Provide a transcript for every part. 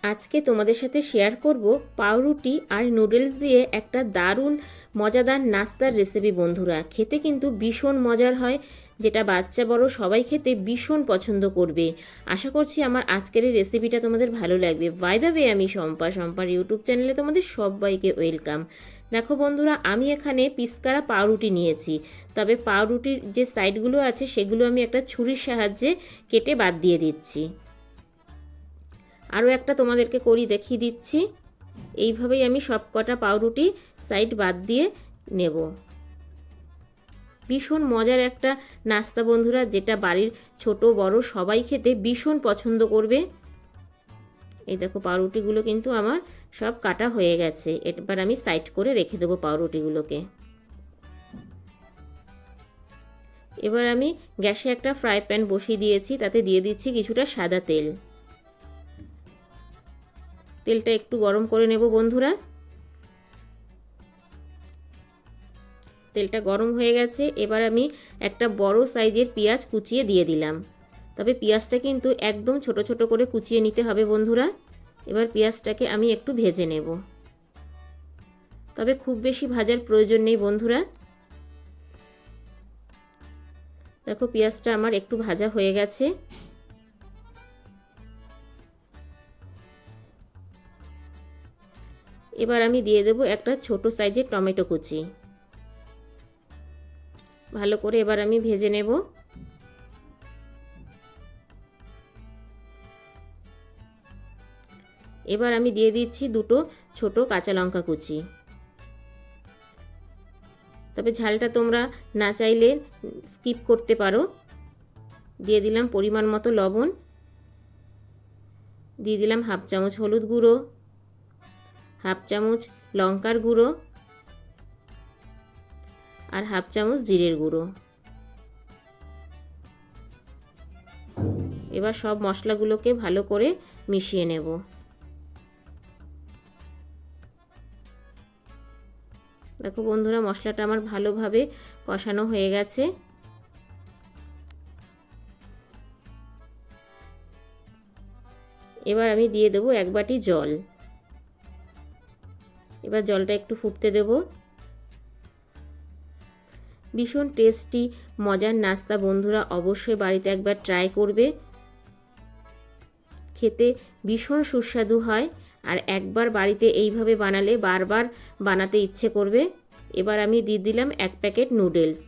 আজকে তোমাদের সাথে শেয়ার করব পাউরুটি আর নুডলস দিয়ে একটা দারুণ মজাদার নাস্তার রেসিপি বন্ধুরা। খেতে কিন্তু ভীষণ মজার হয়, যেটা বাচ্চা বড় সবাই খেতে ভীষণ পছন্দ করবে। আশা করছি আমার আজকের এই রেসিপিটা তোমাদের ভালো লাগবে। বাই দ্য ওয়ে, আমি শম্পার ইউটিউব চ্যানেলে তোমাদের সবাইকে ওয়েলকাম। দেখো বন্ধুরা, আমি এখানে পিসকারা পাউরুটি নিয়েছি। তবে পাউরুটির যে সাইডগুলো আছে সেগুলো আমি একটা ছুরির সাহায্যে কেটে বাদ দিয়ে দিচ্ছি। আরও একটা তোমাদেরকে দেখিয়ে দিচ্ছি। এইভাবেই আমি সব কটা পাউরুটি সাইড বাদ দিয়ে নেব। ভীষণ মজার একটা নাস্তা বন্ধুরা, যেটা বাড়ির ছোট বড় সবাই খেতে ভীষণ পছন্দ করবে। এই দেখো, পাউরুটিগুলো কিন্তু আমার সব কাটা হয়ে গেছে। এবার আমি সাইড করে রেখে দেবো পাউরুটিগুলোকে। এবার আমি গ্যাসে একটা ফ্রাই প্যান বসিয়ে দিয়েছি, তাতে দিয়ে দিচ্ছি কিছুটা সাদা তেল। তেলটা একটু গরম করে নেব বন্ধুরা। তেলটা গরম হয়ে গেছে। এবার আমি একটা বড় সাইজের পেঁয়াজ কুচিয়ে দিয়ে দিলাম। তবে পেঁয়াজটা কিন্তু একদম ছোট ছোট করে কুচিয়ে নিতে হবে বন্ধুরা। এবার পেঁয়াজটাকে আমি একটু ভেজে নেব, তবে খুব বেশি ভাজার প্রয়োজন নেই বন্ধুরা। দেখো, পেঁয়াজটা আমার একটু ভাজা হয়ে গেছে। এবার আমি দিয়ে দেব একটা ছোট সাইজের টমেটো কুচি। ভালো করে এবার আমি ভেজে নেব। এবার আমি দিয়ে দিচ্ছি দুটো ছোট কাঁচা লঙ্কা কুচি। তবে ঝালটা তোমরা না চাইলে স্কিপ করতে পারো। দিয়ে দিলাম পরিমাণ মতো লবণ, দিয়ে দিলাম হাফ চামচ হলুদ গুঁড়ো, হাফ চামচ লঙ্কার গুঁড়ো আর হাফ চামচ জিরের গুঁড়ো। এবার সব মশলাগুলোকে ভালো করে মিশিয়ে নেব। দেখো বন্ধুরা, মশলাটা আমার ভালোভাবে কষানো হয়ে গেছে। এবার আমি দিয়ে দেবো এক বাটি জল। এবার জলটা একটু ফুটতে দেব। ভীষণ টেস্টি মজার নাস্তা বন্ধুরা, অবশ্যই বাড়িতে একবার ট্রাই করবে। খেতে ভীষণ সুস্বাদু হয়, আর একবার বাড়িতে এইভাবে বানালে বারবার বানাতে ইচ্ছে করবে। এবার আমি দিয়ে দিলাম এক প্যাকেট নুডলস।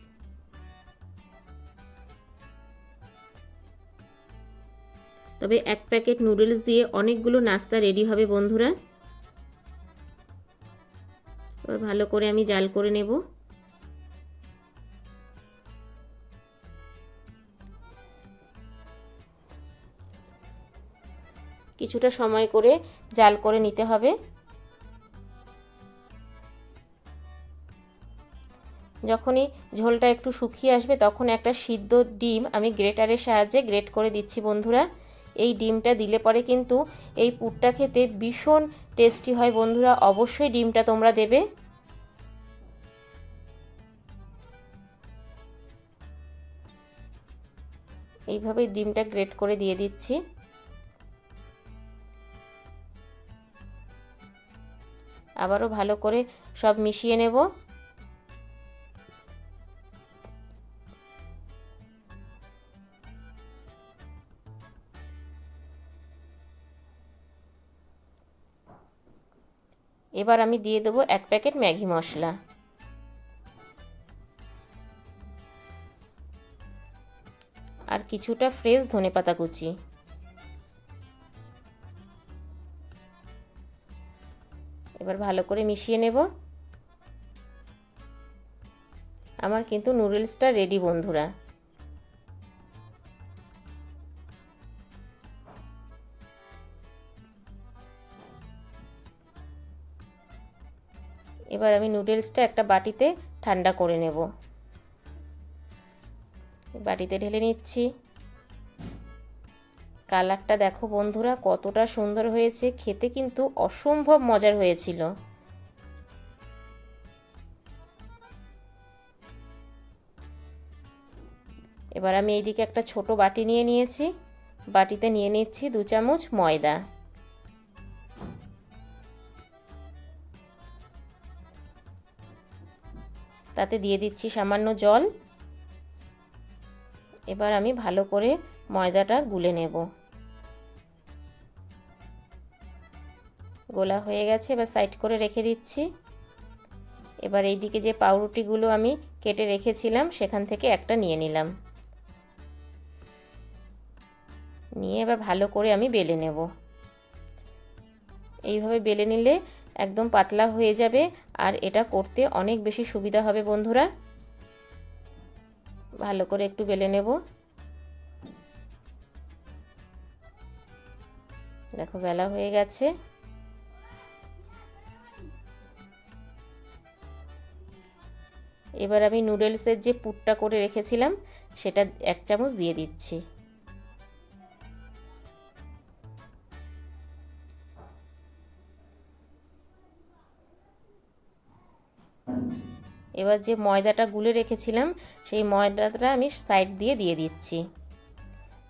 তবে এক প্যাকেট নুডলস দিয়ে অনেকগুলো নাস্তা রেডি হবে বন্ধুরা। এবার ভালো করে আমি জাল করে নেব। কিছুটা সময় করে জাল করে নিতে হবে। যখনই ঝোলটা একটু শুকিয়ে আসবে তখন একটা সিদ্ধ ডিম আমি গ্রেটারের সাহায্যে গ্রেট করে দিচ্ছি বন্ধুরা। এই ডিমটা দিলে পরে কিন্তু এই পুরটা খেতে ভীষণ টেস্টি হয় বন্ধুরা, অবশ্যই ডিমটা তোমরা দেবে। এইভাবে ডিমটা গ্রেট করে দিয়ে দিচ্ছি। আবারও ভালো করে সব মিশিয়ে নেব। এবার আমি দিয়ে দেবো এক প্যাকেট ম্যাগি মশলা। আর কিছুটা ফ্রেশ ধনেপাতা কুচি। এবার ভালো করে মিশিয়ে নেব। আমার কিন্তু নুডলসটা রেডি বন্ধুরা। এবার আমি নুডলসটা একটা বাটিতে ঠান্ডা করে নেব। বাটিতে ঢেলে নিচ্ছি। কালারটা দেখো বন্ধুরা কতটা সুন্দর হয়েছে, খেতে কিন্তু অসম্ভব মজার হয়েছিল। এবার আমি এইদিকে একটা ছোট বাটি নিয়ে নিয়েছি। বাটিতে নিয়ে নিচ্ছি 2 চামচ ময়দা। তাতে দিয়ে দিচ্ছি সামান্য জল। এবার আমি ভালো করে ময়দাটা গুলে নেব। গোলা হয়ে গেছে, এবার সাইড করে রেখে দিচ্ছি। এবার এইদিকে যে পাউরুটিগুলো আমি কেটে রেখেছিলাম সেখান থেকে একটা নিয়ে নিলাম, নিয়ে এবার ভালো করে আমি বেলে নেব। এইভাবে বেলে নিলে একদম পাতলা হয়ে যাবে আর এটা করতে অনেক বেশি সুবিধা হবে বন্ধুরা। ভালো করে একটু বেলে নেব। দেখো বেলা হয়ে গেছে। এবার আমি নুডলসের যে পুরটা করে রেখেছিলাম সেটা 1 চামচ দিয়ে দিচ্ছি। এবার যে ময়দাটা গুলে রেখেছিলাম সেই ময়দাটা আমি সাইড দিয়ে দিচ্ছি।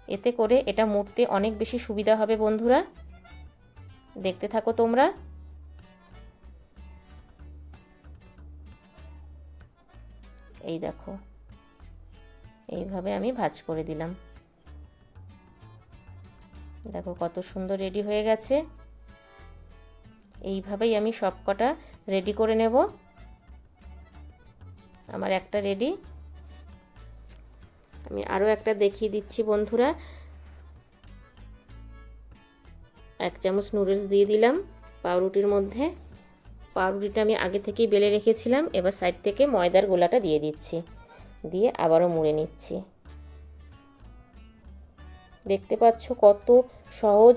এতে করে এটা মুড়তে অনেক বেশি সুবিধা হবে বন্ধুরা। দেখতে থাকো তোমরা। এই দেখো, এইভাবে আমি ভাঁজ করে দিলাম। দেখো কত সুন্দর রেডি হয়ে গেছে। এইভাবেই আমি সবকটা রেডি করে নেব। আমার একটা রেডি। আমি আরও একটা দেখিয়ে দিচ্ছি বন্ধুরা। 1 চামচ নুডলস দিয়ে দিলাম পাউরুটির মধ্যে। পাউরুটিটা আমি আগে থেকেই বেলে রেখেছিলাম। এবার সাইড থেকে ময়দার গোলাটা দিয়ে দিচ্ছি, দিয়ে আবারও মুড়ে নিচ্ছি। দেখতে পাচ্ছ কত সহজ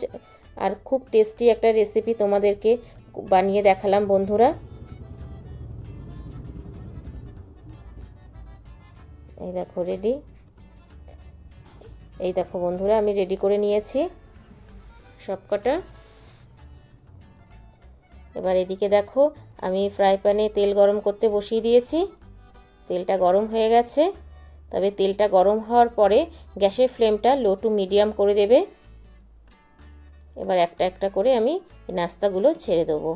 আর খুব টেস্টি একটা রেসিপি তোমাদেরকে বানিয়ে দেখালাম বন্ধুরা। এই দেখো রেডি। এই দেখো বন্ধুরা আমি রেডি করে নিয়েছি সবকটা। এবার এদিকে দেখো আমি ফ্রাই প্যানে তেল গরম করতে বসিয়ে দিয়েছি। তেলটা গরম হয়ে গেছে। তবে তেলটা গরম হওয়ার পরে গ্যাসের ফ্লেমটা লো টু মিডিয়াম করে দেবে। এবার একটা একটা করে আমি নাস্তাগুলো ছেড়ে দেবো।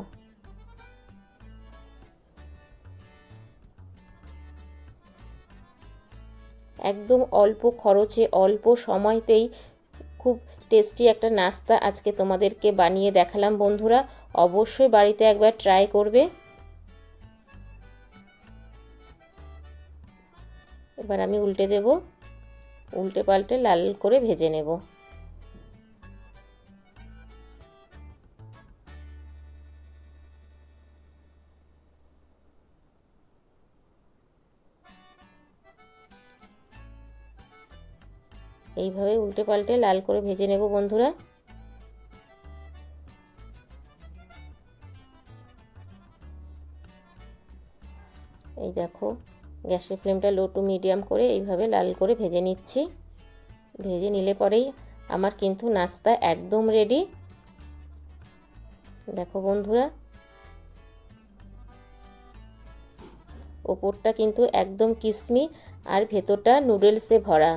একদম অল্প খরচে অল্প সময়তেই খুব টেস্টি একটা নাস্তা আজকে তোমাদেরকে বানিয়ে দেখালাম বন্ধুরা। অবশ্যই বাড়িতে একবার ট্রাই করবে। এবার আমি উল্টে দেব, উল্টে পাল্টে লাল করে ভেজে নেব। এইভাবে উল্টে পাল্টে লাল করে ভেজে নেব বন্ধুরা। এই দেখো গ্যাসের ফ্লেমটা লো টু মিডিয়াম করে এইভাবে লাল করে ভেজে নিচ্ছি। ভেজে নিলে পরেই আমার কিন্তু নাস্তা একদম রেডি। দেখো বন্ধুরা ওপরটা কিন্তু একদম কিসমি আর ভেতরটা নুডলসে ভরা।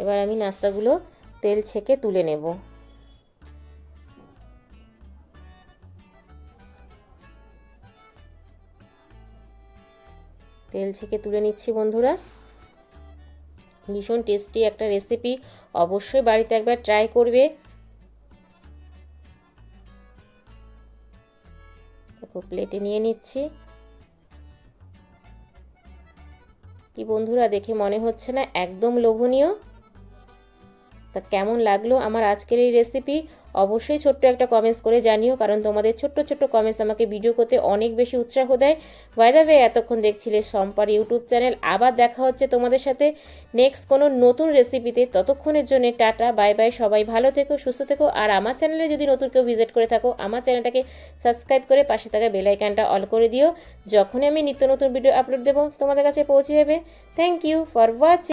এবার আমি নাস্তাগুলো তেল ছেঁকে তুলে নেব। তেল ছেঁকে তুলে নিচ্ছি বন্ধুরা। ভীষণ টেস্টি একটা রেসিপি, অবশ্যই বাড়িতে একবার ট্রাই করবে। দেখো প্লেটে নিয়ে নিচ্ছি। কি বন্ধুরা দেখে মনে হচ্ছে না একদম লোভনীয়? তা কেমন লাগলো আমার আজকের এই রেসিপি অবশ্যই ছোট্ট একটা কমেন্টস করে জানিও, কারণ তোমাদের ছোট্ট ছোট্ট কমেন্টস আমাকে ভিডিও করতে অনেক বেশি উৎসাহ দেয়। বাই দ্য ওয়ে এতক্ষণ দেখছিলে সম্পার ইউটিউব চ্যানেল। আবার দেখা হচ্ছে তোমাদের সাথে নেক্সট কোনো নতুন রেসিপিতে। ততক্ষণের জন্য টাটা বাই বাই। সবাই ভালো থেকো, সুস্থ থেকো। আর আমার চ্যানেলে যদি নতুন কেউ ভিজিট করে থাকো আমার চ্যানেলটাকে সাবস্ক্রাইব করে পাশে থাকা বেল আইকনটা অল করে দিও। যখনই আমি নিত্য নতুন ভিডিও আপলোড দেবো তোমাদের কাছে পৌঁছে যাবে। Thank you for watching.